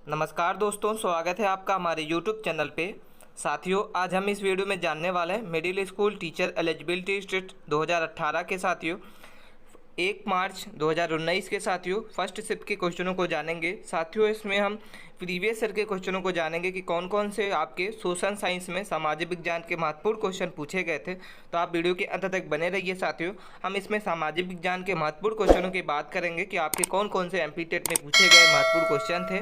नमस्कार दोस्तों, स्वागत है आपका हमारे YouTube चैनल पे। साथियों, आज हम इस वीडियो में जानने वाले हैं middle school teacher eligibility test 2018 के साथियों 1 मार्च 2019 के साथियों फर्स्ट शिफ्ट के क्वेश्चनों को जानेंगे। साथियों, इसमें हम प्रीवियस ईयर के क्वेश्चनों को जानेंगे कि कौन कौन से आपके सोशल साइंस में सामाजिक विज्ञान के महत्वपूर्ण क्वेश्चन पूछे गए थे। तो आप वीडियो के अंत तक बने रहिए साथियों। हम इसमें सामाजिक विज्ञान के महत्वपूर्ण क्वेश्चनों की बात करेंगे कि आपके कौन कौन से एमपी टेट में पूछे गए महत्वपूर्ण क्वेश्चन थे।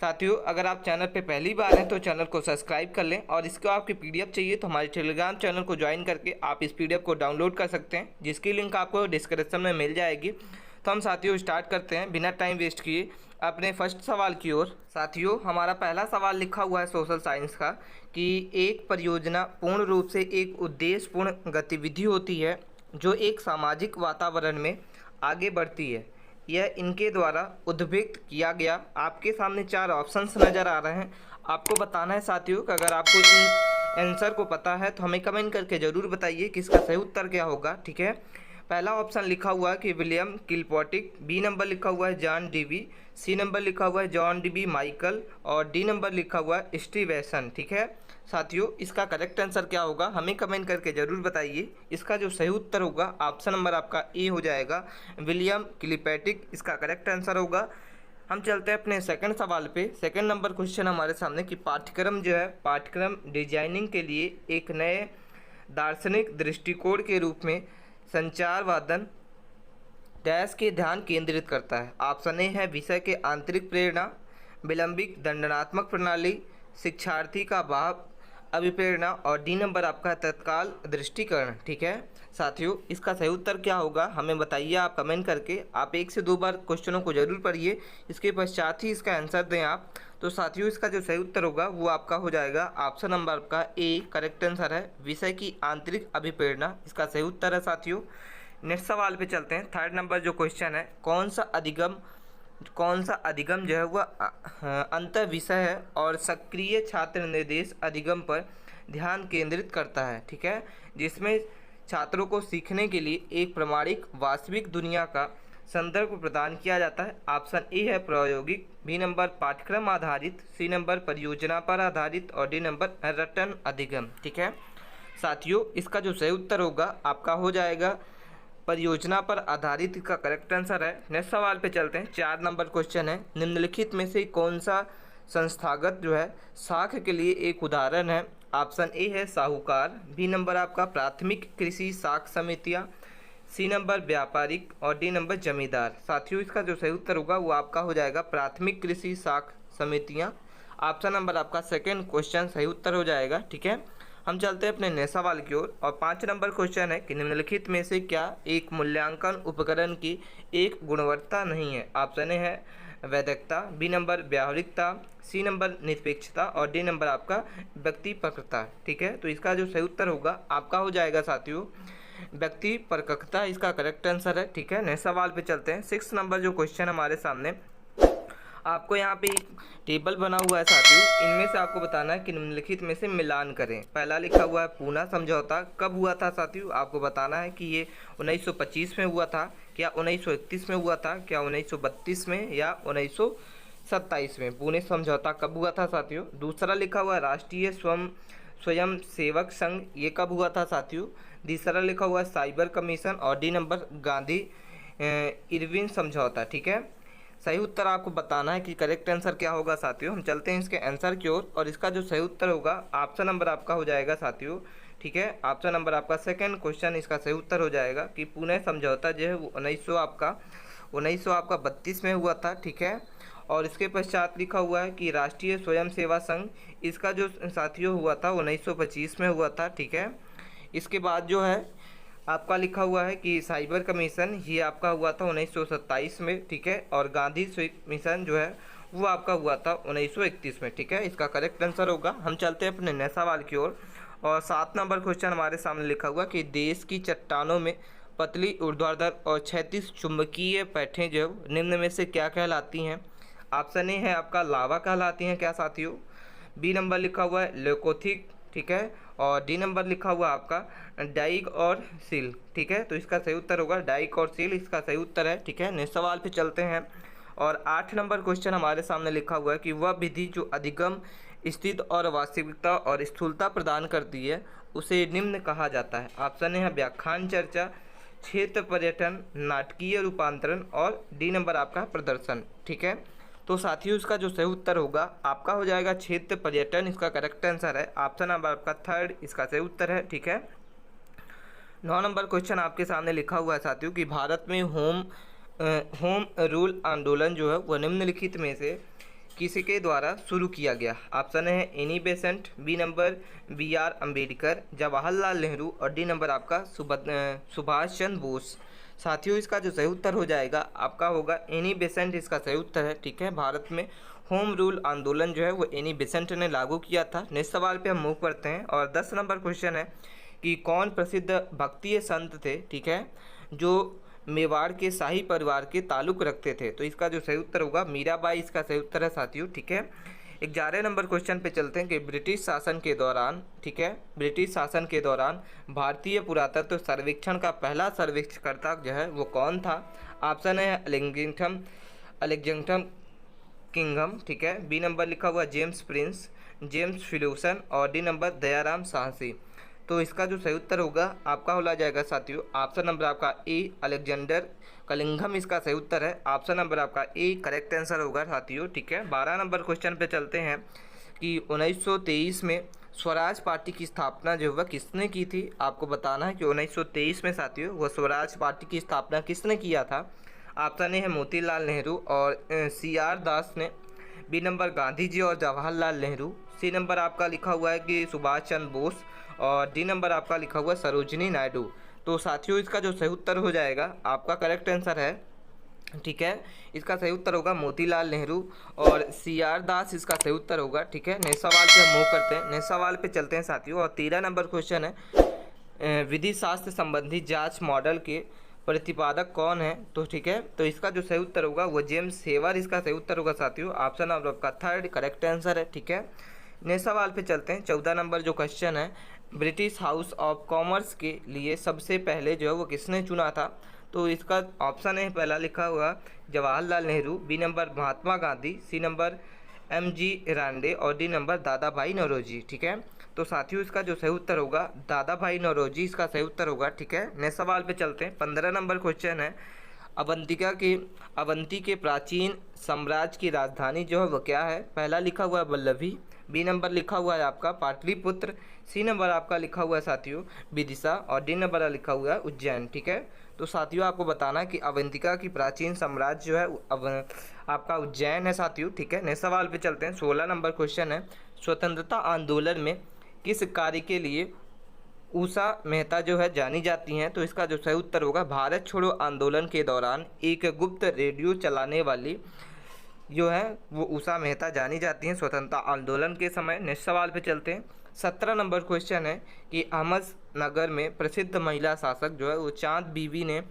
साथियों, अगर आप चैनल पे पहली बार हैं तो चैनल को सब्सक्राइब कर लें, और इसको आपकी पीडीएफ चाहिए तो हमारे टेलीग्राम चैनल को ज्वाइन करके आप इस पीडीएफ को डाउनलोड कर सकते हैं, जिसकी लिंक आपको डिस्क्रिप्शन में मिल जाएगी। तो हम साथियों स्टार्ट करते हैं बिना टाइम वेस्ट किए अपने फर्स्ट सवाल की ओर। साथियों, हमारा पहला सवाल लिखा हुआ है सोशल साइंस का कि एक परियोजना पूर्ण रूप से एक उद्देश्यपूर्ण गतिविधि होती है जो एक सामाजिक वातावरण में आगे बढ़ती है। यह इनके द्वारा उद्भिक्त किया गया। आपके सामने 4 ऑप्शंस नज़र आ रहे हैं। आपको बताना है साथियों कि अगर आपको इन आंसर को पता है तो हमें कमेंट करके ज़रूर बताइए कि इसका सही उत्तर क्या होगा। ठीक है, पहला ऑप्शन लिखा हुआ है कि विलियम किलपॉटिक, बी नंबर लिखा हुआ है जॉन डीवी, सी नंबर लिखा हुआ है जॉन डीबी माइकल, और डी नंबर लिखा हुआ है स्टीवेसन। ठीक है साथियों, इसका करेक्ट आंसर क्या होगा हमें कमेंट करके ज़रूर बताइए। इसका जो सही उत्तर होगा ऑप्शन नंबर आपका ए हो जाएगा, विलियम किलपैटिक इसका करेक्ट आंसर होगा। हम चलते हैं अपने सेकंड सवाल पे। सेकंड नंबर क्वेश्चन हमारे सामने कि पाठ्यक्रम जो है पाठ्यक्रम डिजाइनिंग के लिए एक नए दार्शनिक दृष्टिकोण के रूप में संचार वादन डैश के ध्यान केंद्रित करता है। ऑप्शन ए है विषय के आंतरिक प्रेरणा, विलंबित दंडनात्मक प्रणाली, शिक्षार्थी का भाव अभिप्रेरणा, और डी नंबर आपका तत्काल दृष्टिकरण। ठीक है साथियों, इसका सही उत्तर क्या होगा हमें बताइए आप कमेंट करके। आप 1 से 2 बार क्वेश्चनों को जरूर पढ़िए, इसके पश्चात ही इसका आंसर दें आप। तो साथियों, इसका जो सही उत्तर होगा वो आपका हो जाएगा ऑप्शन नंबर आपका ए करेक्ट आंसर है, विषय की आंतरिक अभिप्रेरणा इसका सही उत्तर है। साथियों, नेक्स्ट सवाल पे चलते हैं। थर्ड नंबर जो क्वेश्चन है, कौन सा अधिगम जो है वह अंतर विषय है और सक्रिय छात्र निर्देश अधिगम पर ध्यान केंद्रित करता है। ठीक है, जिसमें छात्रों को सीखने के लिए एक प्रामाणिक वास्तविक दुनिया का संदर्भ प्रदान किया जाता है। ऑप्शन ए है प्रायोगिक, बी नंबर पाठ्यक्रम आधारित, सी नंबर परियोजना पर आधारित, और डी नंबर रटन अधिगम। ठीक है साथियों, इसका जो सही उत्तर होगा आपका हो जाएगा परियोजना पर आधारित का करेक्ट आंसर है। नेक्स्ट सवाल पे चलते हैं। 4 नंबर क्वेश्चन है, निम्नलिखित में से कौन सा संस्थागत जो है साख के लिए एक उदाहरण है। ऑप्शन ए है साहूकार, बी नंबर आपका प्राथमिक कृषि साख समितियां, सी नंबर व्यापारिक, और डी नंबर जमींदार। साथियों, इसका जो सही उत्तर होगा वो आपका हो जाएगा प्राथमिक कृषि साख समितियां। ऑप्शन नंबर आपका सेकेंड क्वेश्चन सही उत्तर हो जाएगा। ठीक है, हम चलते हैं अपने नए सवाल की ओर। और 5 नंबर क्वेश्चन है कि निम्नलिखित में से क्या एक मूल्यांकन उपकरण की एक गुणवत्ता नहीं है। ऑप्शन ए है वैधता, बी नंबर व्यावहारिकता, सी नंबर निष्पक्षता, और डी नंबर आपका व्यक्तिपरकता। ठीक है, तो इसका जो सही उत्तर होगा आपका हो जाएगा साथियों व्यक्तिपरकता इसका करेक्ट आंसर है। ठीक है, नए सवाल पे चलते हैं। 6 नंबर जो क्वेश्चन हमारे सामने आपको यहाँ पे एक टेबल बना हुआ है साथियों, इनमें से आपको बताना है कि निम्नलिखित में से मिलान करें। पहला लिखा हुआ है पूना समझौता कब हुआ था साथियों, आपको बताना है कि ये 1925 में हुआ था, क्या 1931 में हुआ था, क्या 1932 में, या 1927 में। पुणे समझौता कब हुआ था साथियों। दूसरा लिखा हुआ है राष्ट्रीय स्वयं सेवक संघ, ये कब हुआ था साथियों। तीसरा लिखा हुआ है साइबर कमीशन, और डी नंबर गांधी इरविन समझौता। ठीक है, सही उत्तर आपको बताना है कि करेक्ट आंसर क्या होगा साथियों। हम चलते हैं इसके आंसर की ओर, और इसका जो सही उत्तर होगा ऑप्शन नंबर आपका हो जाएगा साथियों। ठीक है, ऑप्शन नंबर आपका सेकंड क्वेश्चन इसका सही उत्तर हो जाएगा कि पुणे समझौता जो है वो 1932 में हुआ था। ठीक है, और इसके पश्चात लिखा हुआ है कि राष्ट्रीय स्वयं सेवा संघ, इसका जो साथियों हुआ था 1925 में हुआ था। ठीक है, इसके बाद जो है आपका लिखा हुआ है कि साइबर कमीशन ये आपका हुआ था 1927 में। ठीक है, और गांधी मिशन जो है वो आपका हुआ था 1931 में। ठीक है, इसका करेक्ट आंसर होगा। हम चलते हैं अपने नए सवाल की ओर। और 7 नंबर क्वेश्चन हमारे सामने लिखा हुआ कि देश की चट्टानों में पतली ऊर्ध्वाधर और क्षैतिज चुंबकीय पैठें जो निम्न में से क्या कहलाती हैं। ऑप्शन ए है आपका लावा कहलाती हैं क्या साथियों, बी नंबर लिखा हुआ है लेकोथिक, ठीक है, और डी नंबर लिखा हुआ आपका डाइक और सील। ठीक है, तो इसका सही उत्तर होगा डाइक और सील, इसका सही उत्तर है। ठीक है, नेक्स्ट सवाल पे चलते हैं। और 8 नंबर क्वेश्चन हमारे सामने लिखा हुआ है कि वह विधि जो अधिगम, स्थित और वास्तविकता और स्थूलता प्रदान करती है उसे निम्न कहा जाता है। ऑप्शन है व्याख्यान चर्चा, क्षेत्र पर्यटन, नाटकीय रूपांतरण और डी नंबर आपका प्रदर्शन। ठीक है, तो साथियों इसका जो सही उत्तर होगा आपका हो जाएगा क्षेत्र पर्यटन, इसका करेक्ट आंसर है। ऑप्शन नंबर आपका थर्ड इसका सही उत्तर है। ठीक है, 9 नंबर क्वेश्चन आपके सामने लिखा हुआ है साथियों कि भारत में होम रूल आंदोलन जो है वह निम्नलिखित में से किसके द्वारा शुरू किया गया। ऑप्शन है Annie Besant, B number BR Ambedkar, Jawaharlal Nehru और डी नंबर आपका सुभाष चंद्र बोस। साथियों इसका जो सही उत्तर हो जाएगा आपका होगा एनी बेसेंट, इसका सही उत्तर है। ठीक है, भारत में होम रूल आंदोलन जो है वो एनी बेसेंट ने लागू किया था। नेक्स्ट सवाल पे हम मूव करते हैं और 10 नंबर क्वेश्चन है कि कौन प्रसिद्ध भक्तीय संत थे, ठीक है, जो मेवाड़ के शाही परिवार के ताल्लुक रखते थे। तो इसका जो सही उत्तर होगा मीराबाई, इसका सही उत्तर है साथियों। ठीक है, 11 नंबर क्वेश्चन पे चलते हैं कि ब्रिटिश शासन के दौरान, ठीक है, ब्रिटिश शासन के दौरान भारतीय पुरातत्व सर्वेक्षण का पहला सर्वेक्षणकर्ता जो है वो कौन था। ऑप्शन है अलेक्जेंडर किंगम, ठीक है, बी नंबर लिखा हुआ जेम्स प्रिंस, जेम्स फिल्यूसन और डी नंबर दयाराम साहसी। तो इसका जो सही उत्तर होगा आपका हो जाएगा साथियों ऑप्शन नंबर आपका ए अलेक्जेंडर कलिंघम, इसका सही उत्तर है। ऑप्शन नंबर आपका ए करेक्ट आंसर होगा साथियों। ठीक है, 12 नंबर क्वेश्चन पे चलते हैं कि 1923 में स्वराज पार्टी की स्थापना जो वह किसने की थी। आपको बताना है कि 1923 में साथियों वह स्वराज पार्टी की स्थापना किसने किया था। ऑप्शन ए है मोतीलाल नेहरू और CR दास ने, बी नंबर गांधी जी और जवाहरलाल नेहरू, सी नंबर आपका लिखा हुआ है कि सुभाष चंद्र बोस और डी नंबर आपका लिखा हुआ है सरोजिनी नायडू। तो साथियों इसका जो सही उत्तर हो जाएगा आपका करेक्ट आंसर है, ठीक है, इसका सही उत्तर होगा मोतीलाल नेहरू और CR दास इसका सही उत्तर होगा। ठीक है, नेक्स्ट सवाल पे हम मूव करते हैं। नेक्स्ट सवाल पे चलते हैं साथियों और 13 नंबर क्वेश्चन है विधि शास्त्र संबंधी जांच मॉडल के प्रतिपादक कौन है। तो ठीक है, तो इसका जो सही उत्तर होगा वो जेम्स हेवर, इसका सही उत्तर होगा साथियों। ऑप्शन नंबर आपका थर्ड करेक्ट आंसर है। ठीक है, नेक्स्ट सवाल पे चलते हैं। 14 नंबर जो क्वेश्चन है ब्रिटिश हाउस ऑफ कॉमर्स के लिए सबसे पहले जो है वो किसने चुना था। तो इसका ऑप्शन है पहला लिखा हुआ जवाहरलाल नेहरू, बी नंबर महात्मा गांधी, सी नंबर MG रांडे और डी नंबर दादा भाई नौरोजी। ठीक है, तो साथियों इसका जो सही उत्तर होगा दादा भाई नौरोजी, इसका सही उत्तर होगा। ठीक है, नेक्स्ट सवाल पे चलते हैं। 15 नंबर क्वेश्चन है अवंती के प्राचीन साम्राज्य की राजधानी जो है वो क्या है। पहला लिखा हुआ है वल्लभी, बी नंबर लिखा हुआ है आपका पाटलिपुत्र, सी नंबर आपका लिखा हुआ है साथियों विदिशा और डी नंबर लिखा हुआ है उज्जैन। ठीक है, तो साथियों आपको बताना है कि अवंतिका की प्राचीन साम्राज्य जो है आपका उज्जैन है साथियों। ठीक है, नेक्स्ट सवाल पे चलते हैं। 16 नंबर क्वेश्चन है स्वतंत्रता आंदोलन में किस कार्य के लिए उषा मेहता जो है जानी जाती हैं। तो इसका जो सही उत्तर होगा भारत छोड़ो आंदोलन के दौरान एक गुप्त रेडियो चलाने वाली जो है वो उषा मेहता जानी जाती हैं स्वतंत्रता आंदोलन के समय। नेक्स्ट सवाल पे चलते हैं। 17 नंबर क्वेश्चन है कि अहमदनगर में प्रसिद्ध महिला शासक जो है वो चांद बीबी ने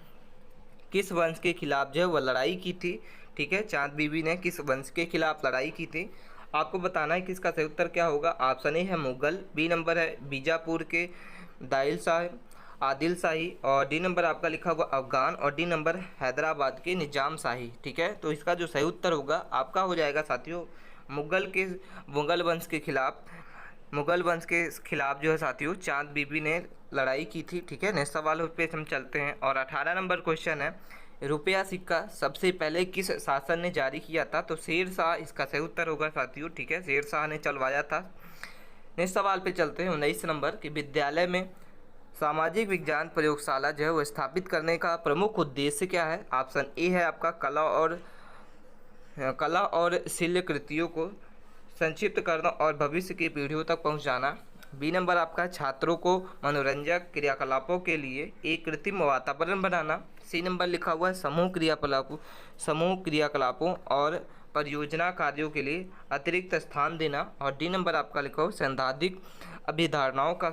किस वंश के खिलाफ जो है वह लड़ाई की थी। ठीक है, चांद बीबी ने किस वंश के खिलाफ लड़ाई की थी। आपको बताना है कि इसका सही उत्तर क्या होगा। ऑप्शन ए है मुगल, बी नंबर है बीजापुर के दाइल शाह आदिल शाही और डी नंबर आपका लिखा हुआ अफगान और डी नंबर हैदराबाद के निजाम शाही। ठीक है, तो इसका जो सही उत्तर होगा आपका हो जाएगा साथियों मुगल वंश के खिलाफ जो है साथियों चांद बीबी ने लड़ाई की थी। ठीक है, नेक्स्ट सवाल पे हम चलते हैं और 18 नंबर क्वेश्चन है रुपया सिक्का सबसे पहले किस शासन ने जारी किया था। तो शेर शाह इसका सही उत्तर होगा साथियों। ठीक है, शेर शाह ने चलवाया था। नेक्स्ट सवाल पे चलते हैं 19 नंबर कि विद्यालय में सामाजिक विज्ञान प्रयोगशाला जो है वो स्थापित करने का प्रमुख उद्देश्य क्या है। ऑप्शन ए है आपका कला और शिल्प कृतियों को संक्षिप्त करना और भविष्य की पीढ़ियों तक पहुंचाना, बी नंबर आपका छात्रों को मनोरंजक क्रियाकलापों के लिए एक कृत्रिम वातावरण बनाना, सी नंबर लिखा हुआ है समूह क्रियाकलापों और परियोजना कार्यों के लिए अतिरिक्त स्थान देना और डी नंबर आपका लिखा हुआ सैद्धांतिक अभिधारणाओं का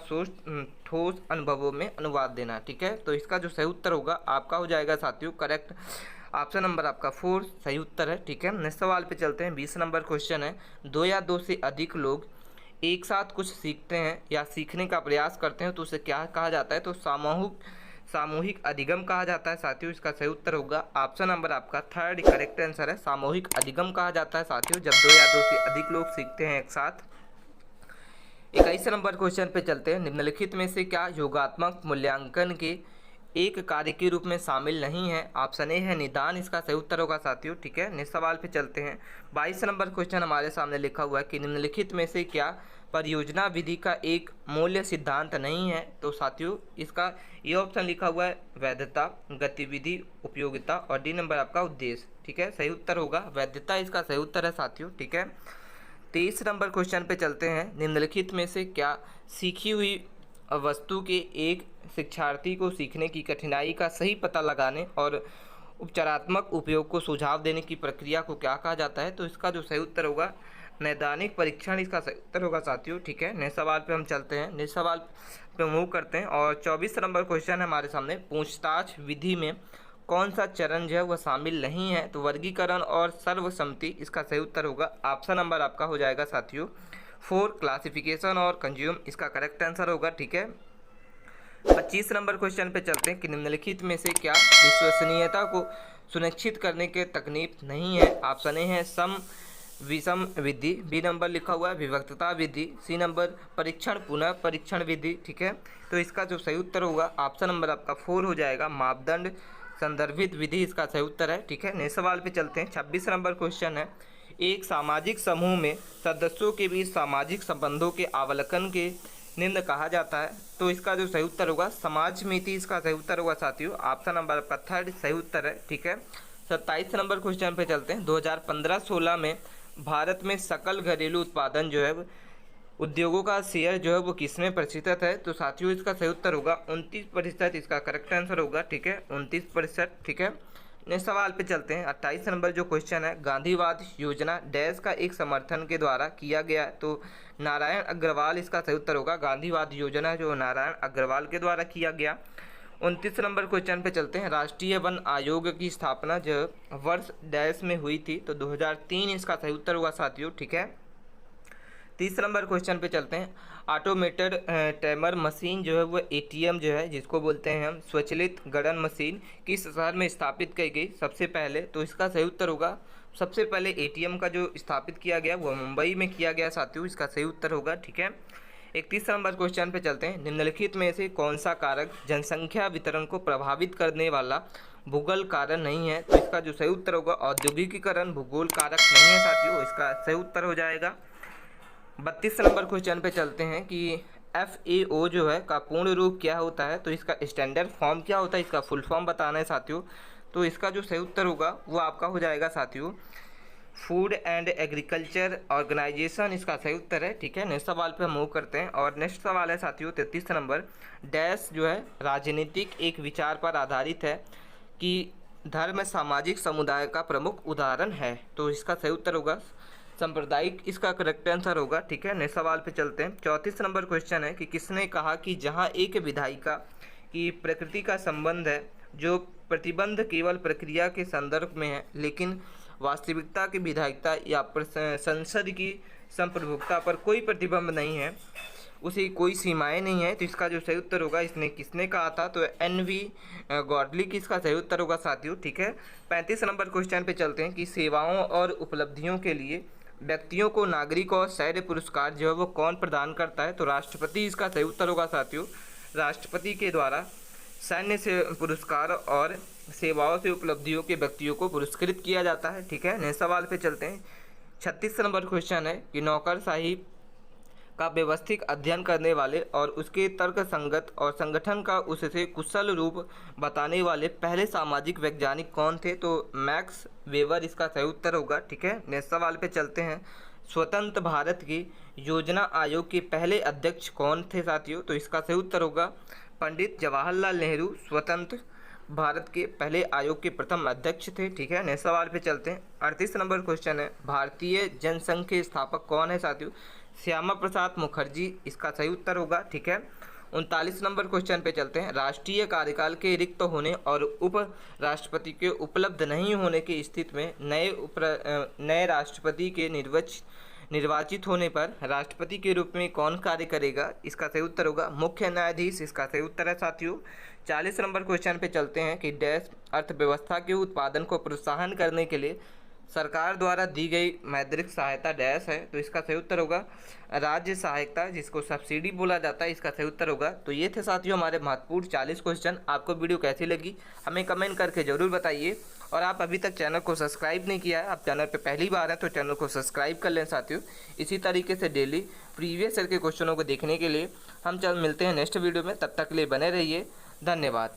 ठोस अनुभवों में अनुवाद देना। ठीक है, तो इसका जो सही उत्तर होगा आपका हो जाएगा साथियों करेक्ट ऑप्शन नंबर आपका 4 सही उत्तर है। ठीक है, नेक्स्ट सवाल पे चलते हैं। 20 नंबर क्वेश्चन है 2 या 2 से अधिक लोग एक साथ कुछ सीखते हैं या सीखने का प्रयास करते हैं तो उसे क्या कहा जाता है। तो सामूहिक अधिगम कहा जाता है साथियों, इसका सही उत्तर होगा ऑप्शन नंबर आपका थर्ड करेक्ट आंसर है। सामूहिक अधिगम कहा जाता है साथियों जब दो या दो से अधिक लोग सीखते हैं एक साथ। 21 नंबर क्वेश्चन पे चलते हैं। निम्नलिखित में से क्या योगात्मक मूल्यांकन के एक कार्य के रूप में शामिल नहीं है? ऑप्शन ए है निदान, इसका सही उत्तर होगा साथियों। ठीक है, नेक्स्ट सवाल पे चलते हैं। 22 नंबर क्वेश्चन हमारे सामने लिखा हुआ है कि निम्नलिखित में से क्या परियोजना विधि का एक मूल्य सिद्धांत नहीं है? तो साथियों इसका ये ऑप्शन लिखा हुआ है वैधता, गतिविधि, उपयोगिता और डी नंबर आपका उद्देश्य। ठीक है, सही उत्तर होगा वैधता, इसका सही उत्तर है साथियों। ठीक है, 23 नंबर क्वेश्चन पे चलते हैं। निम्नलिखित में से क्या सीखी हुई वस्तु के एक शिक्षार्थी को सीखने की कठिनाई का सही पता लगाने और उपचारात्मक उपयोग को सुझाव देने की प्रक्रिया को क्या कहा जाता है? तो इसका जो सही उत्तर होगा नैदानिक परीक्षण, इसका सही उत्तर होगा साथियों। ठीक है, नेक्स्ट सवाल पे हम चलते हैं। नेक्स्ट सवाल पे मूव करते हैं और 24 नंबर क्वेश्चन है हमारे सामने। पूछताछ विधि में कौन सा चरण जो है वह शामिल नहीं है? तो वर्गीकरण और सर्वसम्मति, इसका सही उत्तर होगा ऑप्शन नंबर आपका हो जाएगा साथियों 4 क्लासिफिकेशन और कंज्यूम, इसका करेक्ट आंसर होगा। ठीक है, 25 नंबर क्वेश्चन पे चलते हैं कि निम्नलिखित में से क्या विश्वसनीयता को सुनिश्चित करने के तकनीक नहीं है? ऑप्शन ए है सम विषम विधि, बी नंबर लिखा हुआ है विभक्तता विधि, सी नंबर परीक्षण पुनः परीक्षण विधि। ठीक है, तो इसका जो सही उत्तर होगा ऑप्शन नंबर आपका 4 हो जाएगा मापदंड संदर्भित विधि, इसका सही उत्तर है। ठीक है, नेक्स्ट सवाल पे चलते हैं। 26 नंबर क्वेश्चन है। एक सामाजिक समूह में सदस्यों के बीच सामाजिक संबंधों के अवलोकन के निम्न कहा जाता है? तो इसका जो सही उत्तर होगा समाजमिति, इसका सही उत्तर होगा साथियों ऑप्शन नंबर आपका थर्ड सही उत्तर है। ठीक है, 27 नंबर क्वेश्चन पे चलते हैं। 2015-16 में भारत में सकल घरेलू उत्पादन जो है उद्योगों का शेयर जो है वो किसमें प्रतिशत है? तो साथियों इसका सही उत्तर होगा 29%, इसका करेक्ट आंसर होगा। ठीक है, 29%। ठीक है, नेक्स्ट सवाल पे चलते हैं। 28 नंबर जो क्वेश्चन है, गांधीवाद योजना डैश का एक समर्थन के द्वारा किया गया है? तो नारायण अग्रवाल, इसका सही उत्तर होगा गांधीवाद योजना जो नारायण अग्रवाल के द्वारा किया गया। 29 नंबर क्वेश्चन पे चलते हैं। राष्ट्रीय वन आयोग की स्थापना जो वर्ष डैश में हुई थी? तो 2003, इसका सही उत्तर होगा साथियों। ठीक है, 30 नंबर क्वेश्चन पे चलते हैं। ऑटोमेटेड टेमर मशीन जो है वो एटीएम जो है जिसको बोलते हैं हम स्वचालित गणन मशीन किस शहर में स्थापित की गई सबसे पहले? तो इसका सही उत्तर होगा सबसे पहले एटीएम का जो स्थापित किया गया वो मुंबई में किया गया साथियों, इसका सही उत्तर होगा। ठीक है, 31 नंबर क्वेश्चन पे चलते हैं। निम्नलिखित में से कौन सा कारक जनसंख्या वितरण को प्रभावित करने वाला भूगोल कारण नहीं है? तो इसका जो सही उत्तर होगा औद्योगिकीकरण भूगोल कारक नहीं है साथियों, इसका सही उत्तर हो जाएगा। 32 नंबर क्वेश्चन पे चलते हैं कि FAO जो है का पूर्ण रूप क्या होता है? तो इसका स्टैंडर्ड फॉर्म क्या होता है, इसका फुल फॉर्म बताना है साथियों। तो इसका जो सही उत्तर होगा वो आपका हो जाएगा साथियों फूड एंड एग्रीकल्चर ऑर्गेनाइजेशन, इसका सही उत्तर है। ठीक है, नेक्स्ट सवाल पे हम मूव करते हैं और नेक्स्ट सवाल है साथियों 33 नंबर। डैश जो है राजनीतिक एक विचार पर आधारित है कि धर्म सामाजिक समुदाय का प्रमुख उदाहरण है? तो इसका सही उत्तर होगा सांप्रदायिक, इसका करेक्ट आंसर होगा। ठीक है, नेक्स्ट सवाल पे चलते हैं। 34 नंबर क्वेश्चन है कि किसने कहा कि जहां एक विधायिका की प्रकृति का संबंध है जो प्रतिबंध केवल प्रक्रिया के संदर्भ में है लेकिन वास्तविकता की विधायिकता या संसद की संप्रभुता पर कोई प्रतिबंध नहीं है, उसे कोई सीमाएं नहीं है? तो इसका जो सही उत्तर होगा इसने किसने कहा था? तो NV गॉडलिक, इसका सही उत्तर होगा साथियों। ठीक है, 35 नंबर क्वेश्चन पे चलते हैं कि सेवाओं और उपलब्धियों के लिए व्यक्तियों को नागरिक और शौर्य पुरस्कार जो है वो कौन प्रदान करता है? तो राष्ट्रपति, इसका सही उत्तर होगा साथियों। राष्ट्रपति के द्वारा सैन्य से पुरस्कार और सेवाओं से उपलब्धियों के व्यक्तियों को पुरस्कृत किया जाता है। ठीक है, नेक्स्ट सवाल पे चलते हैं। 36 नंबर क्वेश्चन है कि नौकरशाही का व्यवस्थित अध्ययन करने वाले और उसके तर्क संगत और संगठन का उससे कुशल रूप बताने वाले पहले सामाजिक वैज्ञानिक कौन थे? तो मैक्स वेबर, इसका सही उत्तर होगा। ठीक है, नेक्स्ट सवाल पे चलते हैं। स्वतंत्र भारत की योजना आयोग के पहले अध्यक्ष कौन थे साथियों? तो इसका सही उत्तर होगा पंडित जवाहरलाल नेहरू स्वतंत्र भारत के पहले आयोग के प्रथम अध्यक्ष थे। ठीक है, नेक्स्ट सवाल पे चलते हैं। 38 नंबर क्वेश्चन है भारतीय जनसंघ के स्थापक कौन है साथियों? श्यामा प्रसाद मुखर्जी, इसका सही उत्तर होगा। ठीक है, 39 नंबर क्वेश्चन पे चलते हैं। राष्ट्रीय कार्यकाल के रिक्त होने और उप राष्ट्रपति के उपलब्ध नहीं होने की स्थिति में नए राष्ट्रपति के निर्वाचित होने पर राष्ट्रपति के रूप में कौन कार्य करेगा? इसका सही उत्तर होगा मुख्य न्यायाधीश। इसका सही उत्तर है साथियों। 40 नंबर क्वेश्चन पे चलते हैं कि डैश अर्थव्यवस्था के उत्पादन को प्रोत्साहन करने के लिए सरकार द्वारा दी गई मौद्रिक सहायता डैश है। तो इसका सही उत्तर होगा राज्य सहायता, जिसको सब्सिडी बोला जाता है। इसका सही उत्तर होगा। तो ये थे साथियों हमारे महत्वपूर्ण 40 क्वेश्चन। आपको वीडियो कैसी लगी हमें कमेंट करके ज़रूर बताइए। और आप अभी तक चैनल को सब्सक्राइब नहीं किया है, आप चैनल पे पहली बार हैं तो चैनल को सब्सक्राइब कर लें साथियों। इसी तरीके से डेली प्रीवियस ईयर के क्वेश्चनों को देखने के लिए हम मिलते हैं नेक्स्ट वीडियो में। तब तक के लिए बने रहिए। धन्यवाद।